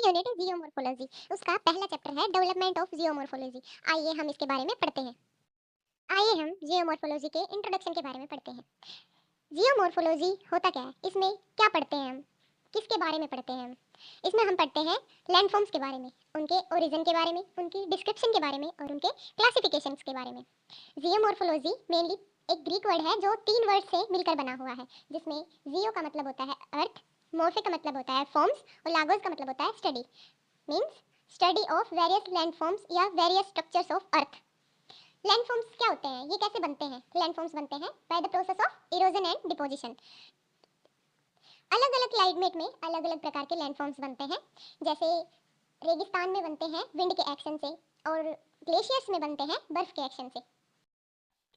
Unit है geomorphology. उसका पहला चैप्टर है डेवलपमेंट ऑफ जियोमॉर्फोलॉजी। आइए हम इसके बारे में पढ़ते हैं। आइए हम जियोमॉर्फोलॉजी के इंट्रोडक्शन के बारे में पढ़ते हैं। जियोमॉर्फोलॉजी होता क्या है, इसमें क्या पढ़ते हैं हम, किसके बारे में पढ़ते हैं हम। इसमें हम पढ़ते हैं लैंडफॉर्म्स के बारे में, उनके ओरिजिन के बारे में, उनकी डिस्क्रिप्शन के बारे में और उनके क्लासिफिकेशंस के बारे में। जियोमॉर्फोलॉजी मेनली एक ग्रीक वर्ड है जो 3 वर्ड से मिलकर बना हुआ है, जिसमें जियो का मतलब होता है अर्थ, मॉर्फे का मतलब होता है फॉर्म्स और लागोस का मतलब होता है study. Means study of various landforms या various structures of earth. Landforms क्या होते हैं, ये कैसे बनते हैं। लैंडफॉर्म्स बनते हैं by the process of erosion and deposition. अलग अलग क्लाइमेट में अलग अलग प्रकार के लैंडफॉर्म्स बनते हैं। जैसे रेगिस्तान में बनते हैं विंड के एक्शन से, और ग्लेशियर्स में बनते हैं बर्फ के एक्शन से।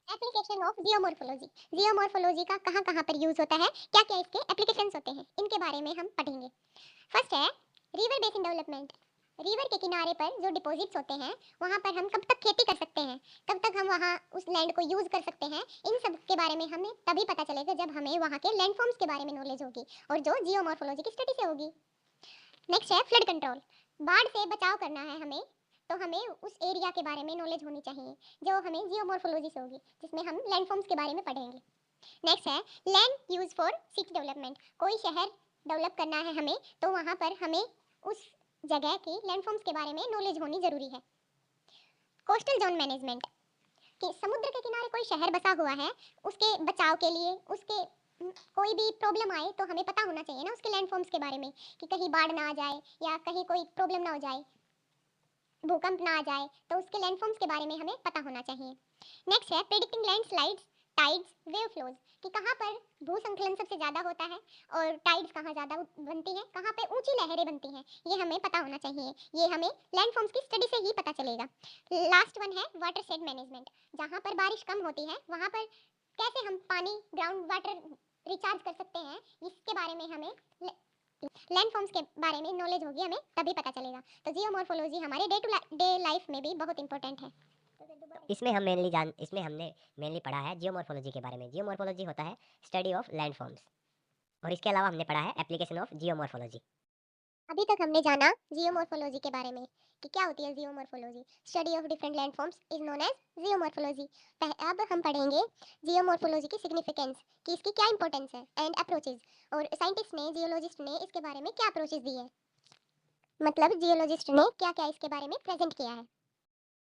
Application of geomorphology. जियोमॉर्फोलॉजी का कहाँ कहाँ पर यूज होता है, क्या क्या इसके एप्लीकेशंस होते हैं, इनके बारे में हम पढ़ेंगे। फर्स्ट है रिवर बेसिन डेवलपमेंट। रिवर के किनारे पर जो डिपॉजिट्स होते हैं, वहाँ पर हम कब तक खेती कर सकते हैं, कब तक हम वहाँ उस लैंड को यूज कर सकते हैं, इन सब के बारे में हमें तभी पता चलेगा जब हमें वहाँ के लैंडफॉर्म्स के बारे में नॉलेज होगी और जो जियोमॉर्फोलॉजी की स्टडी से होगी। नेक्स्ट है फ्लड कंट्रोल। बाढ़ से बचाव करना है हमें, तो हमें उस एरिया के बारे में नॉलेज होनी चाहिए जो हमें जियोमॉर्फोलॉजी से होगी, जिसमें हम लैंडफॉर्म्स के बारे में पढ़ेंगे। नेक्स्ट है land use for city development. कोई शहर डेवलप करना है हमें, तो वहाँ पर हमें उस जगह की लैंडफॉर्म्स के बारे में नॉलेज होनी जरूरी है। कोस्टल जोन मैनेजमेंट, कि समुद्र के किनारे कोई शहर बसा हुआ है, उसके बचाव के लिए, उसके कोई भी प्रॉब्लम आए तो हमें पता होना चाहिए ना उसके लैंडफॉर्म्स के बारे में, कि कहीं बाढ़ ना आ जाए या कहीं कोई प्रॉब्लम ना हो जाए, भूकंप ना आ जाए, तो उसके लैंडफॉर्म्स के बारे में हमें पता होना चाहिए। नेक्स्ट है predicting landslides, tides, wave flows, कि कहाँ पर भूसंकलन सबसे ज़्यादा होता है और टाइड्स कहाँ ज़्यादा बनती हैं, कहाँ पे ऊंची लहरें बनती हैं, ये हमें पता होना चाहिए। ये हमें लैंडफॉर्म्स की स्टडी से ही पता चलेगा। लास्ट वन है वाटर शेड मैनेजमेंट। जहाँ पर बारिश कम होती है वहाँ पर कैसे हम पानी, ग्राउंड वाटर रिचार्ज कर सकते हैं, इसके बारे में हमें लैंडफॉर्म्स के बारे में नॉलेज होगी हमें, तभी पता चलेगा। तो जियोमॉर्फोलॉजी हमारे डे टू डे लाइफ में भी बहुत इंपॉर्टेंट है। इसमें हमने मेनली पढ़ा है जियोमॉर्फोलॉजी के बारे में। जियोमॉर्फोलॉजी होता है स्टडी ऑफ लैंडफॉर्म्स, और इसके अलावा हमने पढ़ा है एप्लीकेशन ऑफ जियोमॉर्फोलॉजी। अभी तक हमने जाना जियोमॉर्फोलॉजी के बारे में कि क्या होती है geomorphology. Study of different landforms is known as geomorphology. अब हम पढ़ेंगे जियोमॉर्फोलॉजी की सिग्निफिकेंस, कि इसकी क्या इंपॉर्टेंस है, एंड अप्रोचेस, और साइंटिस्ट ने, जियोलॉजिस्ट ने इसके बारे में क्या अप्रोचेस दिए हैं, मतलब जियोलॉजिस्ट ने क्या क्या इसके बारे में प्रेजेंट किया है।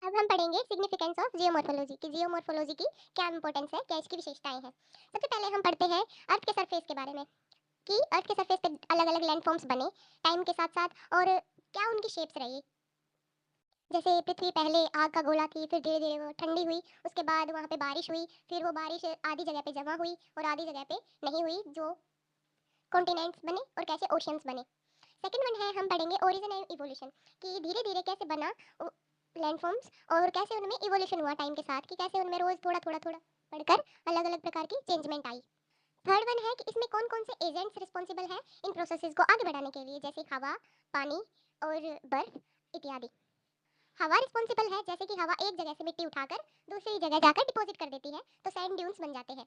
अब हम पढ़ेंगे सिग्निफिकेंस ऑफ जियोमॉर्फोलॉजी, कि जियोमॉर्फोलॉजी की क्या इंपॉर्टेंस है, क्या इसकी विशेषताएं हैं। सबसे पहले हम पढ़ते हैं अर्थ के सरफेस के बारे में, कि अर्थ के सरफेस पे अलग अलग लैंडफॉर्म्स बने टाइम के साथ साथ, और क्या उनकी शेप्स रही। जैसे पृथ्वी पहले आग का गोला थी, फिर धीरे धीरे वो ठंडी हुई, उसके बाद वहाँ पे बारिश हुई, फिर वो बारिश आधी जगह पे जमा हुई और आधी जगह पे नहीं हुई, जो कॉन्टिनेंट्स बने और कैसे ओशियंस बने। सेकंड वन है हम पढ़ेंगे ओरिजिन एंड इवोल्यूशन, कि धीरे धीरे कैसे बना लैंडफॉर्म्स और कैसे उनमें इवोल्यूशन हुआ टाइम के साथ, कि कैसे उनमें रोज थोड़ा थोड़ा थोड़ा बढ़कर अलग अलग प्रकार की चेंजमेंट आई। थर्ड वन है कि इसमें कौन कौन से एजेंट्स रिस्पॉन्सिबल है इन प्रोसेसेस को आगे बढ़ाने के लिए, जैसे हवा, पानी और बर्फ इत्यादि। हवा रिस्पॉन्सिबल है, जैसे कि हवा एक जगह से मिट्टी उठाकर दूसरी जगह जाकर डिपॉजिट कर देती है, तो सैंड ड्यून्स बन जाते हैं।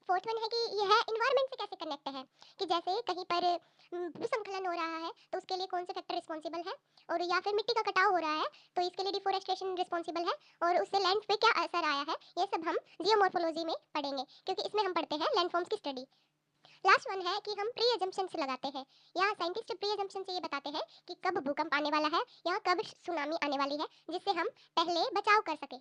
फोर्थ वन है कि यह इन्वायरमेंट से कैसे कनेक्ट है, कि जैसे कहीं पर भूस्खलन हो रहा है तो उसके लिए कौन से फैक्टर रिस्पॉन्सिबल है, और या फिर मिट्टी का कटाव हो रहा है तो इसके लिए डिफोरेस्टेशन रिस्पॉन्सिबल है, और उससे लैंड पे क्या असर आया है, ये सब हम जियोमॉर्फोलॉजी में पढ़ेंगे, क्योंकि इसमें हम पढ़ते हैं लैंडफॉर्म्स की स्टडी। लास्ट वन है कि हम प्री एजम्पशंस लगाते हैं, या साइंटिस्ट प्री एजम्पशन से ये बताते हैं कि कब भूकंप आने वाला है या कब सुनामी आने वाली है, जिससे हम पहले बचाव कर सके।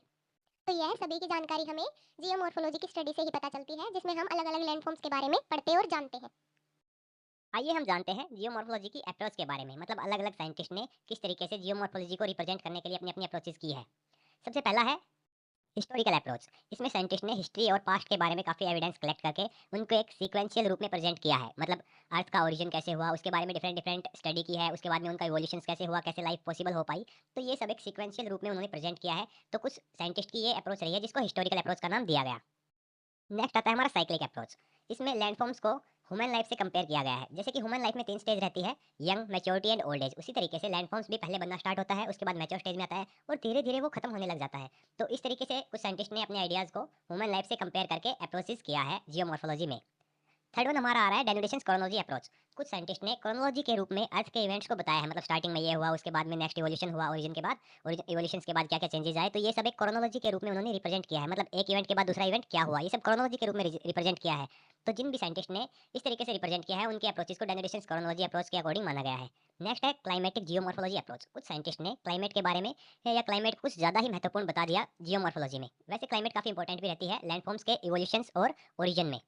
तो यह सभी की जानकारी हमें जियोमॉर्फोलॉजी की स्टडी से ही पता चलती है, जिसमें हम अलग अलग लैंडफॉर्म्स के बारे में पढ़ते और जानते हैं। आइए हम जानते हैं जियोमॉर्फोलॉजी की अप्रोच के बारे में, मतलब अलग अलग साइंटिस्ट ने किस तरीके से जियोमॉर्फोलॉजी को रिप्रेजेंट करने के लिए अपनी अपनी अप्रोचेस की है। सबसे पहला है हिस्टोरिकल अप्रोच। इसमें साइंटिस्ट ने हिस्ट्री और पास्ट के बारे में काफ़ी एविडेंस कलेक्ट करके उनको एक सीक्वेंशियल रूप में प्रेजेंट किया है। मतलब अर्थ का ओरिजिन कैसे हुआ, उसके बारे में डिफरेंट डिफरेंट स्टडी की है, उसके बाद में उनका इवोल्यूशन कैसे हुआ, कैसे लाइफ पॉसिबल हो पाई। तो ये सब एक सीक्वेंशियल रूप में उन्होंने प्रेजेंट किया है। तो कुछ साइंटिस्ट की ये अप्रोच रही है जिसको हिस्टोरिकल अप्रोच का नाम दिया गया। नेक्स्ट आता है हमारा साइक्लिक अप्रोच। इसमें लैंडफॉर्म्स को ह्यूमन लाइफ से कंपेयर किया गया है। जैसे कि ह्यूमन लाइफ में 3 स्टेज रहती है, young, maturity and old age. उसी तरीके से लैंडफॉर्म्स भी पहले बनना स्टार्ट होता है, उसके बाद मैच्योर स्टेज में आता है और धीरे धीरे वो खत्म होने लग जाता है। तो इस तरीके से कुछ साइंटिस्ट ने अपने आइडियाज़ को ह्यूमन लाइफ से कंपेयर करके अप्रोचेस किया है जियोमॉर्फोलॉजी में। थर्ड वन हमारा आ रहा है डेनुडेशंस क्रोनोलॉजी अप्रोच। कुछ साइंटिस्ट ने क्रोनोलॉजी के रूप में अर्थ के इवेंट्स को बताया है, मतलब स्टार्टिंग में ये हुआ, उसके बाद में नेक्स्ट इवोल्यूशन हुआ, ओरिजिन के बाद इवोल्यूशंस के बाद क्या क्या चेंजेस आए, तो ये सब एक क्रोनोलॉजी के रूप में उन्होंने रिप्रेजेंट किया है, मतलब एक इवेंट के बाद दूसरा इवेंट क्या हुआ, ये सब क्रोनोलॉजी के रूप में रिप्रेजेंट किया है। तो जिन भी साइंटिस्ट ने इस तरीके से रिप्रेजेंट किया है उनके अप्रोचेस को डेनुडेशंस क्रोनोलॉजी अप्रोच के अकॉर्डिंग माना गया है। नेक्स्ट है क्लाइमेटिक जियोमॉर्फोलॉजी अप्रोच। कुछ साइंटिस्ट ने क्लाइमेट के बारे में या क्लाइमेट कुछ ज़्यादा ही महत्वपूर्ण बता दिया जियोमॉर्फोलॉजी में। वैसे क्लाइमेट काफ़ी इंपॉर्टेंट भी रहती है लैंडफॉर्म्स के इवोल्यूशंस और ओरिजिन में।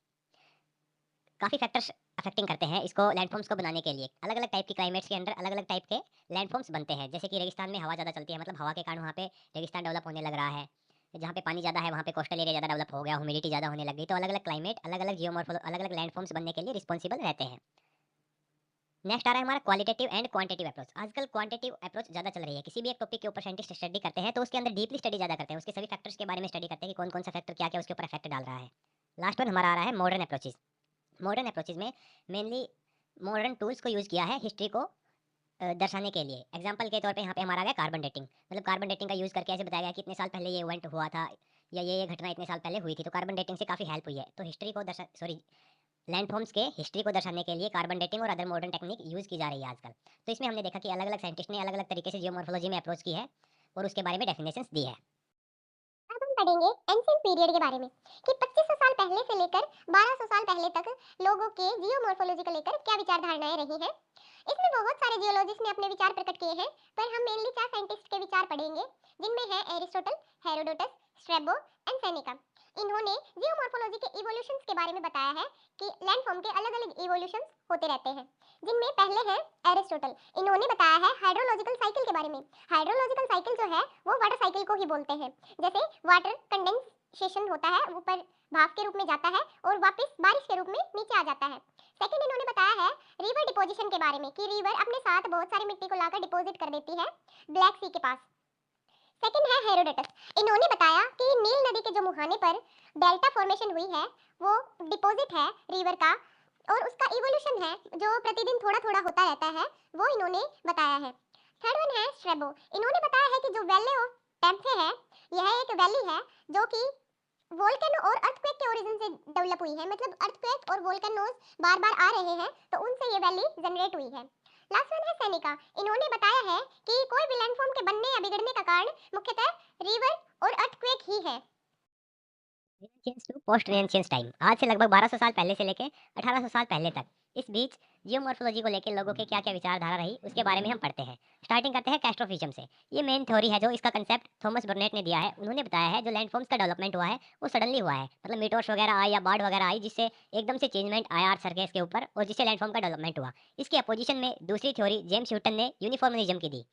काफ़ी फैक्टर्स अफेक्टिंग करते हैं इसको लैंडफॉर्म्स को बनाने के लिए। अलग अलग टाइप की क्लाइमेट्स के अंदर अलग अलग टाइप के लैंडफॉर्म्स बनते हैं। जैसे कि रेगिस्तान में हवा ज़्यादा चलती है, मतलब हवा के कारण वहाँ पे रेगिस्तान डेवलप होने लग रहा है। जहाँ पे पानी ज़्यादा है वहाँ पे कोस्टल एरिया ज़्यादा डेवलप हो गया, ह्यूमिडिटी ज़्यादा होने लग गई। तो अलग अलग क्लाइमेट अलग अलग जियोमॉर्फो अलग अलग लैंडफॉर्म्स बनने के लिए रिस्पॉन्सिबल रहते हैं। नेक्स्ट आ रहा है हमारा क्वालिटेटिव एंड क्वांटिटेटिव अप्रोच। आजकल क्वांटिटेटिव अप्रोच ज़्यादा चल रही है। किसी भी एक टॉपिक के ऊपर साइंटिस्ट स्टडी करते हैं तो उसके अंदर डीपली स्टडी ज़्यादा करते हैं, उसके सभी फैक्टर्स के बारे में स्टडी करते हैं कि कौन कौन सा फैक्टर क्या क्या उसके ऊपर इफेक्ट डाल रहा है। लास्ट वन हमारा आ रहा है मॉडर्न अप्रोचेज। मॉडर्न अप्रोचेज में मेनली मॉडर्न टूल्स को यूज़ किया है हिस्ट्री को दर्शाने के लिए। एग्जांपल के तौर पे यहाँ पे हमारा आ गया कार्बन डेटिंग। मतलब कार्बन डेटिंग का यूज़ करके ऐसे बताया गया कि इतने साल पहले ये इवेंट हुआ था या ये घटना इतने साल पहले हुई थी, तो कार्बन डेटिंग से काफ़ी हेल्प हुई है। तो हिस्ट्री को दर्शा सॉरी लैंडफॉर्म्स के हिस्ट्री को दर्शाने के लिए कार्बन डेटिंग और अदर मॉडर्न टेक्निक यूज़ की जा रही है आजकल। तो इसमें हमने देखा कि अलग अलग साइंटिस्ट ने अलग अलग तरीके से जियोमॉर्फोलॉजी में अप्रोच की है और उसके बारे में डेफिनेशंस दी है। अब हम पढ़ेंगे एंशिएंट पीरियड के बारे में कि 2500 साल पहले से लेकर 1200 साल पहले तक लोगों के जियोमॉर्फोलॉजी को लेकर क्या विचार धारणाएं रही हैं। इसमें बहुत सारे जियोलॉजिस्ट ने अपने विचार प्रकट किए हैं, पर हम मेनली 4 साइंटिस्ट के विचार पढ़ेंगे, जिनमें है Aristotle, Herodotus, Strabo and Seneca. इन्होंने जियोमॉर्फोलॉजी के इवोल्यूशंस के बारे में बताया है कि लैंडफॉर्म के अलग अलग इवोल्यूशंस होते रहते हैं, जिनमें पहले है एरिस्टोटल। इन्होंने बताया है हाइड्रोलॉजिकल साइकिल के बारे में। हाइड्रोलॉजिकल साइकिल जो है वो वाटर साइकिल को ही बोलते हैं। जैसे वाटर कंडेंसेशन होता है, ऊपर भाप के रूप में जाता है और वापस बारिश के रूप में नीचे आ जाता है। सेकंड इन्होंने बताया है रिवर डिपोजिशन के बारे में कि रिवर अपने साथ बहुत सारी मिट्टी को लाकर डिपॉजिट कर देती है ब्लैक सी के पास। सेकंड है हेरोडोटस। इन्होंने बताया कि नील नदी के जो मुहाने पर डेल्टा फॉर्मेशन हुई है वो डिपॉजिट है रिवर का, और उसका इवोल्यूशन है जो प्रतिदिन थोड़ा थोड़ा होता रहता है, वो इन्होंने बताया है। थर्ड वन है स्ट्रेबो। इन्होंने बताया है कि जो वैली ऑफ टेम्पे है, यह एक वैली है जो कि वोल्केनो और अर्थक्वेक के ओरिजिन से डेवलप हुई है। मतलब अर्थक्वेक और वोल्केनोज बार बार आ रहे हैं तो उनसे ये वैली जनरेट हुई है। लास्ट वन है सेनेका। इन्होंने बताया है कि कोई भी लैंडफॉर्म के बनने या बिगड़ने का कारण मुख्यतः रिवर और अर्थक्वेक ही है। Renaissance to post renaissance time. आज से लगभग 1200 साल पहले से लेके 1800 साल पहले तक इस बीच जियोमॉर्फोलॉजी को लेकर लोगों के क्या क्या विचारधारा रही उसके बारे में हम पढ़ते हैं। स्टार्टिंग करते हैं कैस्ट्रोफिज्म से। ये मेन थ्योरी है जो इसका कंसेप्ट थॉमस बर्नेट ने दिया है। उन्होंने बताया है जो लैंडफॉर्म्स का डेवलपमेंट हुआ है वो सडनली हुआ है, मतलब मीटोर्स वगैरह आए या बाढ़ वगैरह आई जिससे एकदम से चेंजमेंट आया अर्थ सरफेस के ऊपर और जिससे लैंडफॉर्म का डेवलपमेंट हुआ। इसके अपोजिशन में दूसरी थ्योरी जेम्स न्यूटन ने यूनिफॉर्मिज्म की दी,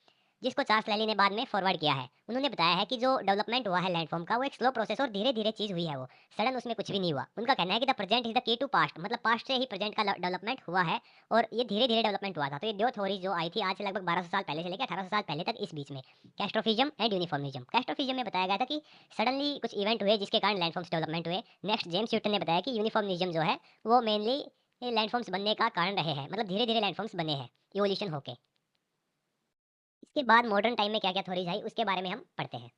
जिसको चार्ल्स लैली ने बाद में फॉरवर्ड किया है। उन्होंने बताया है कि जो डेवलपमेंट हुआ है लैंडफॉर्म का वो एक स्लो प्रोसेस और धीरे धीरे चीज हुई है, वो सडन उसमें कुछ भी नहीं हुआ। उनका कहना है कि the present is the key to past, मतलब पास्ट से ही प्रेजेंट का डेवलपमेंट हुआ है और ये धीरे धीरे डेवलपमेंट हुआ था। तो ये दो थ्योरी जो आई थी आज से लगभग 1200 साल पहले से लेकर 1800 साल पहले तक, इस बीच में कैस्ट्रोफिज्म एंड यूनिफॉर्मिज्म। कैस्ट्रोफिज्म में बताया गया था कि सडनली कुछ इवेंट हुए जिसके कारण लैंडफॉर्म्स डेवलपमेंट हुए। नेक्स्ट जेम्स न्यूटन ने बताया कि यूनिफॉर्मिज्म जो है वो मेनली लैंडफॉर्म्स बनने का कारण रहे हैं, मतलब धीरे धीरे लैंडफॉर्म्स बने हैं इवोल्यूशन होके। इसके बाद मॉडर्न टाइम में क्या क्या थ्योरीज आई उसके बारे में हम पढ़ते हैं।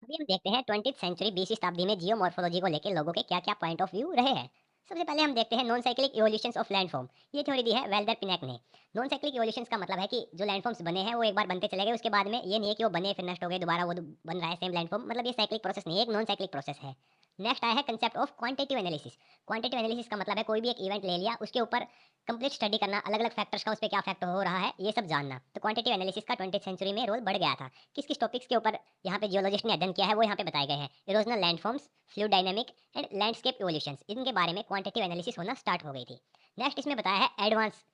अभी हम देखते हैं 20th सेंचुरी बीसी शताब्दी में जियोमॉर्फोलॉजी को लेकर लोगों के क्या क्या पॉइंट ऑफ व्यू रहे हैं। सबसे पहले हम देखते हैं non cyclic evolutions of landform. ये थ्योरी दी है वेल्डर पिनेक ने। नॉन साइक्लिक इवोल्यूशंस का मतलब है कि जो लैंडफॉर्म्स बने हैं वो एक बार बनते चले गए, उसके बाद में ये नहीं है कि वो बने फिर नष्ट हो गए दोबारा वो बन रहा है सेम लैंडफॉर्म, मतलब ये साइक्लिक प्रोसेस नहीं है, एक नॉन साइक्लिक प्रोसेस है। नेक्स्ट आया है concept of quantitative analysis. Quantitative analysis का मतलब है कोई भी एक इवेंट ले लिया, उसके ऊपर कंप्लीट स्टडी करना, अलग अलग फैक्टर्स का उस पर क्या इफेक्ट हो रहा है ये सब जानना। तो क्वांटिटेटिव एनालिसिस का 20th सेंचुरी में रोल बढ़ गया था। किस किस टॉपिक्स के ऊपर यहाँ पे जियोलॉजिस्ट ने अध्ययन किया है वो यहाँ पे बताए गए हैं। Erosional landforms, fluid dynamic and landscape evolutions, इनके बारे में क्वांटिटेटिव एनालिसिस होना स्टार्ट हो गई थी। नेक्स्ट इसमें बताया है एडवांस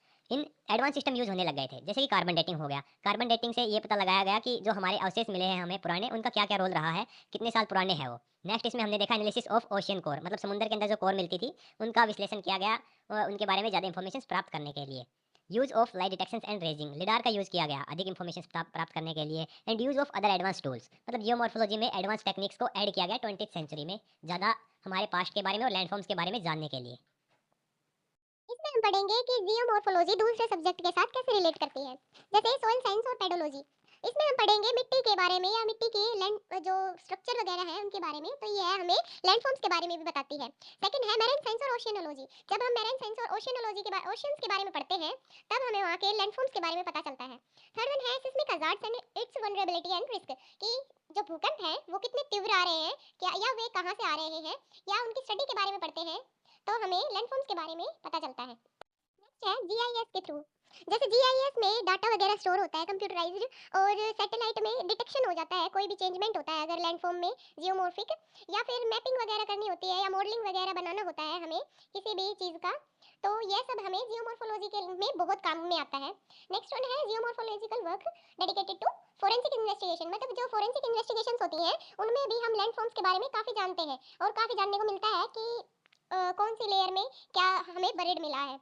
सिस्टम यूज होने लग गए थे, जैसे कि कार्बन डेटिंग हो गया। कार्बन डेटिंग से ये पता लगाया गया कि जो हमारे अवशेष मिले हैं हमें पुराने, उनका क्या क्या रोल रहा है, कितने साल पुराने हैं वो। नेक्स्ट इसमें हमने देखा एनालिसिस ऑफ ओशियन कोर, मतलब समुद्र के अंदर जो कोर मिलती थी उनका विश्लेषण किया गया उनके बारे में ज़्यादा इन्फॉर्मेशन प्राप्त करने के लिए। Use of light detection and ranging, lidar का यूज किया गया अधिक इन्फॉर्मेशन प्राप्त करने के लिए। And use of other advance tools, मतलब जियोमॉर्फोलॉजी में एडवांस टेक्निक्स को ऐड किया गया 20th सेंचुरी में, ज़्यादा हमारे पास्ट के बारे में और लैंडफॉर्म्स के बारे में जानने के लिए। इसमें हम पढ़ेंगे कि जियोमॉर्फोलॉजी दूसरे सब्जेक्ट के साथ कैसे रिलेट करती है, जैसे सोइल साइंस और पेडोलॉजी। इसमें हम पढ़ेंगे मिट्टी के बारे में या मिट्टी के लैंड जो स्ट्रक्चर वगैरह है उनके बारे में, तो ये है हमें लैंडफॉर्म्स के बारे में भी बताती है। सेकंड है मैरीन साइंस और ओशियनोलॉजी। जब हम मैरीन साइंस और ओशियनोलॉजी के बारे ओशियंस के बारे में पढ़ते हैं तब हमें वहाँ के लैंडफॉर्म्स के बारे में पता चलता है। थर्ड वन है seismic hazards and it's vulnerability and risk, कि जो भूकंप है वो कितने तीव्र आ रहे हैं, क्या या वे कहाँ से आ रहे हैं, या उनकी स्टडी के बारे में पढ़ते हैं तो हमें लैंडफॉर्म्स के बारे में पता चलता है। नेक्स्ट है जीआईएस के थ्रू। जैसे जीआईएस में डाटा वगैरह स्टोर होता है कंप्यूटराइज्ड, और सैटेलाइट में डिटेक्शन हो जाता है, कोई भी चेंजमेंट होता है अगर लैंडफॉर्म में जियोमॉर्फिक, या फिर मैपिंग वगैरह करनी होती है या मॉडलिंग वगैरह बनाना होता है हमें किसी भी चीज़ का, तो ये सब हमें जियोमॉर्फोलॉजी के में बहुत काम में आता है। नेक्स्ट वन है geomorphological work dedicated to forensic investigation. मतलब जो फोरेंसिक इन्वेस्टिगेशंस होती हैं उनमें भी हम लैंडफॉर्म्स के बारे में काफ़ी जानते हैं और काफ़ी जानने को मिलता है कि कौन सी लेयर में क्या हमें बरीड मिला है।